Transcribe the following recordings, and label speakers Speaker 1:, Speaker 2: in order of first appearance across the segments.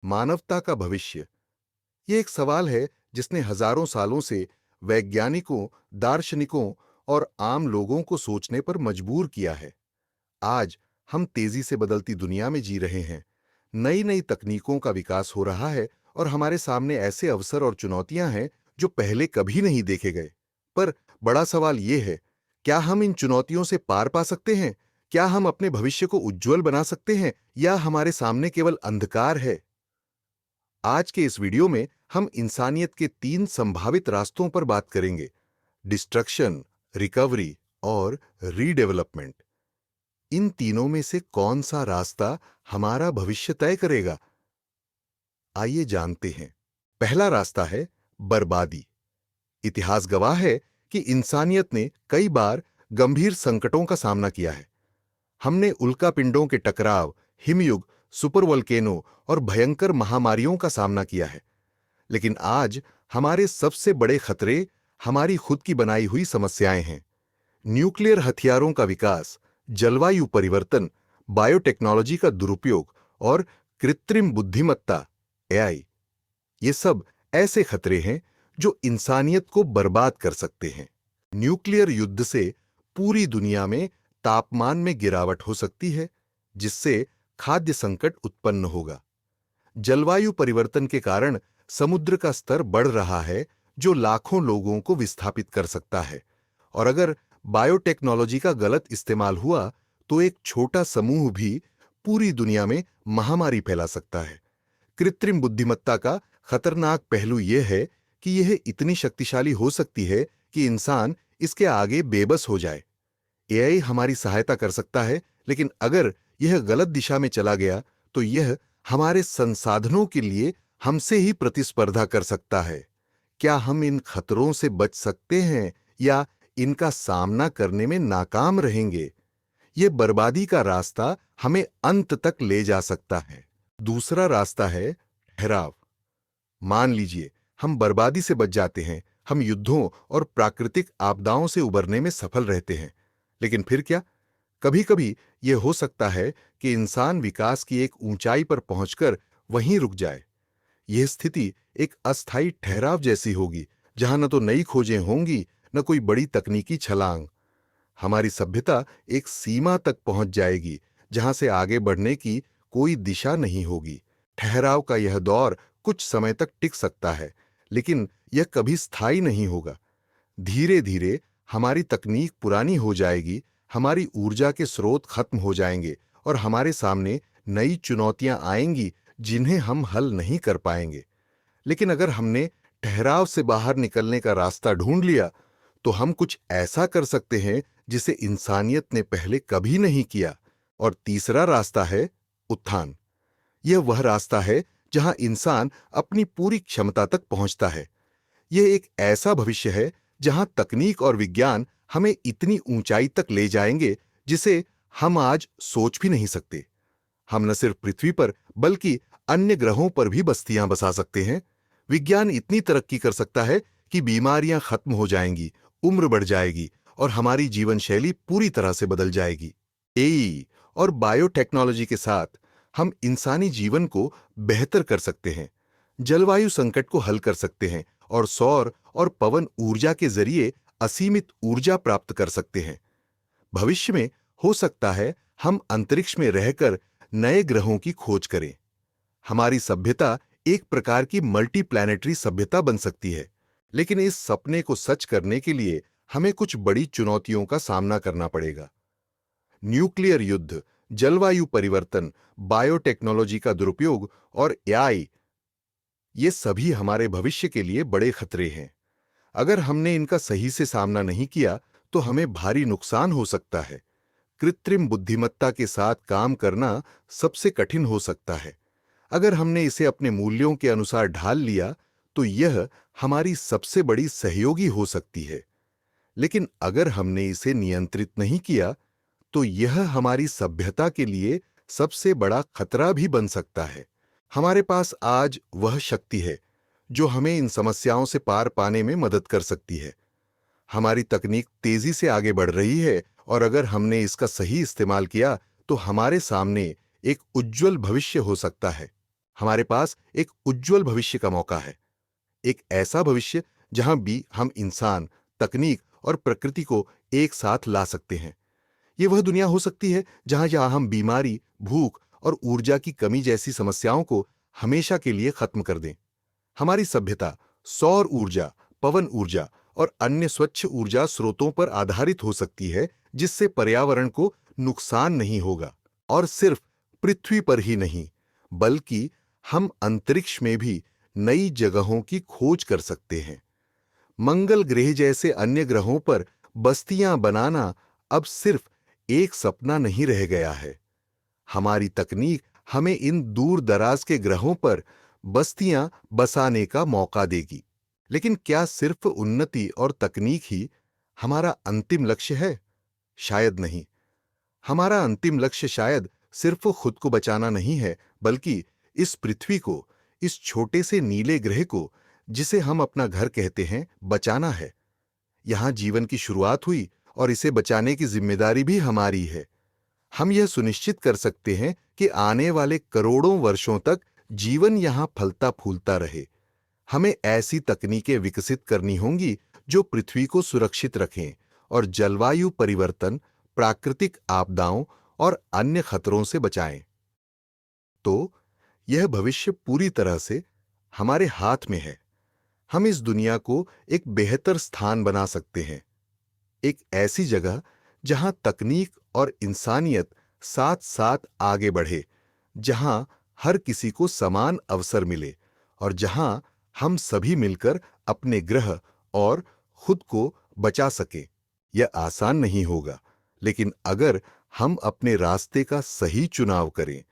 Speaker 1: मानवता का भविष्य। ये एक सवाल है जिसने हजारों सालों से वैज्ञानिकों, दार्शनिकों और आम लोगों को सोचने पर मजबूर किया है। आज हम तेजी से बदलती दुनिया में जी रहे हैं। नई नई तकनीकों का विकास हो रहा है और हमारे सामने ऐसे अवसर और चुनौतियां हैं जो पहले कभी नहीं देखे गए। पर बड़ा सवाल यह है, क्या हम इन चुनौतियों से पार पा सकते हैं? क्या हम अपने भविष्य को उज्जवल बना सकते हैं या हमारे सामने केवल अंधकार है? आज के इस वीडियो में हम इंसानियत के 3 संभावित रास्तों पर बात करेंगे: डिस्ट्रक्शन, रिकवरी और रीडेवलपमेंट। इन तीनों में से कौन सा रास्ता हमारा भविष्य तय करेगा? आइए जानते हैं। पहला रास्ता है बर्बादी। इतिहास गवाह है कि इंसानियत ने कई बार गंभीर संकटों का सामना किया है। हमने उल्कापिंडों के टकराव, हिमयुग, सुपर वोल्केनो और भयंकर महामारियों का सामना किया है। लेकिन आज हमारे सबसे बड़े खतरे हमारी खुद की बनाई हुई समस्याएं हैं। न्यूक्लियर हथियारों का विकास, जलवायु परिवर्तन, बायोटेक्नोलॉजी का दुरुपयोग और कृत्रिम बुद्धिमत्ता एआई, ये सब ऐसे खतरे हैं जो इंसानियत को बर्बाद कर सकते हैं। न्यूक्लियर युद्ध से पूरी दुनिया में तापमान में गिरावट हो सकती है, जिससे खाद्य संकट उत्पन्न होगा। जलवायु परिवर्तन के कारण समुद्र का स्तर बढ़ रहा है, जो लाखों लोगों को विस्थापित कर सकता है। और अगर बायोटेक्नोलॉजी का गलत इस्तेमाल हुआ तो एक छोटा समूह भी पूरी दुनिया में महामारी फैला सकता है। कृत्रिम बुद्धिमत्ता का खतरनाक पहलू यह है कि यह इतनी शक्तिशाली हो सकती है कि इंसान इसके आगे बेबस हो जाए। एआई हमारी सहायता कर सकता है, लेकिन अगर यह गलत दिशा में चला गया तो यह हमारे संसाधनों के लिए हमसे ही प्रतिस्पर्धा कर सकता है। क्या हम इन खतरों से बच सकते हैं या इनका सामना करने में नाकाम रहेंगे? यह बर्बादी का रास्ता हमें अंत तक ले जा सकता है। दूसरा रास्ता है ठहराव। मान लीजिए हम बर्बादी से बच जाते हैं, हम युद्धों और प्राकृतिक आपदाओं से उबरने में सफल रहते हैं। लेकिन फिर क्या? कभी कभी यह हो सकता है कि इंसान विकास की एक ऊंचाई पर पहुंचकर वहीं रुक जाए। यह स्थिति एक अस्थायी ठहराव जैसी होगी, जहां न तो नई खोजें होंगी, न कोई बड़ी तकनीकी छलांग। हमारी सभ्यता एक सीमा तक पहुंच जाएगी, जहां से आगे बढ़ने की कोई दिशा नहीं होगी। ठहराव का यह दौर कुछ समय तक टिक सकता है, लेकिन यह कभी स्थायी नहीं होगा। धीरे धीरे हमारी तकनीक पुरानी हो जाएगी, हमारी ऊर्जा के स्रोत खत्म हो जाएंगे और हमारे सामने नई चुनौतियां आएंगी जिन्हें हम हल नहीं कर पाएंगे। लेकिन अगर हमने ठहराव से बाहर निकलने का रास्ता ढूंढ लिया, तो हम कुछ ऐसा कर सकते हैं जिसे इंसानियत ने पहले कभी नहीं किया। और तीसरा रास्ता है उत्थान। यह वह रास्ता है जहां इंसान अपनी पूरी क्षमता तक पहुंचता है। यह एक ऐसा भविष्य है जहां तकनीक और विज्ञान हमें इतनी ऊंचाई तक ले जाएंगे जिसे हम आज सोच भी नहीं सकते। हम न सिर्फ पृथ्वी पर बल्कि अन्य ग्रहों पर भी बस्तियां बसा सकते हैं। विज्ञान इतनी तरक्की कर सकता है कि बीमारियां खत्म हो जाएंगी, उम्र बढ़ जाएगी और हमारी जीवन शैली पूरी तरह से बदल जाएगी। एआई और बायोटेक्नोलॉजी के साथ हम इंसानी जीवन को बेहतर कर सकते हैं, जलवायु संकट को हल कर सकते हैं और सौर और पवन ऊर्जा के जरिए असीमित ऊर्जा प्राप्त कर सकते हैं। भविष्य में हो सकता है हम अंतरिक्ष में रहकर नए ग्रहों की खोज करें। हमारी सभ्यता एक प्रकार की मल्टी प्लैनेटरी सभ्यता बन सकती है। लेकिन इस सपने को सच करने के लिए हमें कुछ बड़ी चुनौतियों का सामना करना पड़ेगा। न्यूक्लियर युद्ध, जलवायु परिवर्तन, बायोटेक्नोलॉजी का दुरुपयोग और एआई, ये सभी हमारे भविष्य के लिए बड़े खतरे हैं। अगर हमने इनका सही से सामना नहीं किया तो हमें भारी नुकसान हो सकता है। कृत्रिम बुद्धिमत्ता के साथ काम करना सबसे कठिन हो सकता है। अगर हमने इसे अपने मूल्यों के अनुसार ढाल लिया तो यह हमारी सबसे बड़ी सहयोगी हो सकती है। लेकिन अगर हमने इसे नियंत्रित नहीं किया तो यह हमारी सभ्यता के लिए सबसे बड़ा खतरा भी बन सकता है। हमारे पास आज वह शक्ति है जो हमें इन समस्याओं से पार पाने में मदद कर सकती है। हमारी तकनीक तेजी से आगे बढ़ रही है और अगर हमने इसका सही इस्तेमाल किया तो हमारे सामने एक उज्जवल भविष्य हो सकता है। हमारे पास एक उज्जवल भविष्य का मौका है। एक ऐसा भविष्य जहां भी हम इंसान, तकनीक और प्रकृति को एक साथ ला सकते हैं। ये वह दुनिया हो सकती है जहां हम बीमारी, भूख और ऊर्जा की कमी जैसी समस्याओं को हमेशा के लिए खत्म कर दें। हमारी सभ्यता सौर ऊर्जा, पवन ऊर्जा और अन्य स्वच्छ ऊर्जा स्रोतों पर आधारित हो सकती है, जिससे पर्यावरण को नुकसान नहीं होगा। और सिर्फ पृथ्वी पर ही नहीं, बल्कि हम अंतरिक्ष में भी नई जगहों की खोज कर सकते हैं। मंगल ग्रह जैसे अन्य ग्रहों पर बस्तियां बनाना अब सिर्फ एक सपना नहीं रह गया है। हमारी तकनीक हमें इन दूर दराज के ग्रहों पर बस्तियां बसाने का मौका देगी। लेकिन क्या सिर्फ उन्नति और तकनीक ही हमारा अंतिम लक्ष्य है? शायद नहीं। हमारा अंतिम लक्ष्य शायद सिर्फ खुद को बचाना नहीं है, बल्कि इस पृथ्वी को, इस छोटे से नीले ग्रह को, जिसे हम अपना घर कहते हैं, बचाना है। यहां जीवन की शुरुआत हुई और इसे बचाने की जिम्मेदारी भी हमारी है। हम यह सुनिश्चित कर सकते हैं कि आने वाले करोड़ों वर्षों तक जीवन यहां फलता फूलता रहे। हमें ऐसी तकनीकें विकसित करनी होंगी जो पृथ्वी को सुरक्षित रखें और जलवायु परिवर्तन, प्राकृतिक आपदाओं और अन्य खतरों से बचाएं। तो यह भविष्य पूरी तरह से हमारे हाथ में है। हम इस दुनिया को एक बेहतर स्थान बना सकते हैं, एक ऐसी जगह जहां तकनीक और इंसानियत साथ साथ आगे बढ़े, जहां हर किसी को समान अवसर मिले और जहां हम सभी मिलकर अपने ग्रह और खुद को बचा सकें। यह आसान नहीं होगा, लेकिन अगर हम अपने रास्ते का सही चुनाव करें,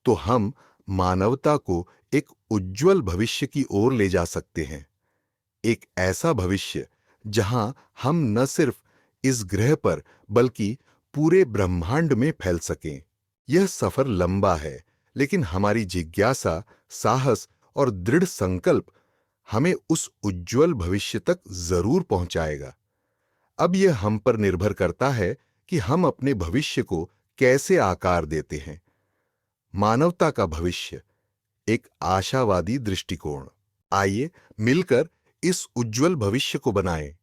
Speaker 1: तो हम मानवता को एक उज्जवल भविष्य की ओर ले जा सकते हैं। एक ऐसा भविष्य जहां हम न सिर्फ इस ग्रह पर बल्कि पूरे ब्रह्मांड में फैल सकें। यह सफर लंबा है, लेकिन हमारी जिज्ञासा, साहस और दृढ़ संकल्प हमें उस उज्जवल भविष्य तक जरूर पहुंचाएगा। अब यह हम पर निर्भर करता है कि हम अपने भविष्य को कैसे आकार देते हैं। मानवता का भविष्य, एक आशावादी दृष्टिकोण। आइए मिलकर इस उज्जवल भविष्य को बनाएं।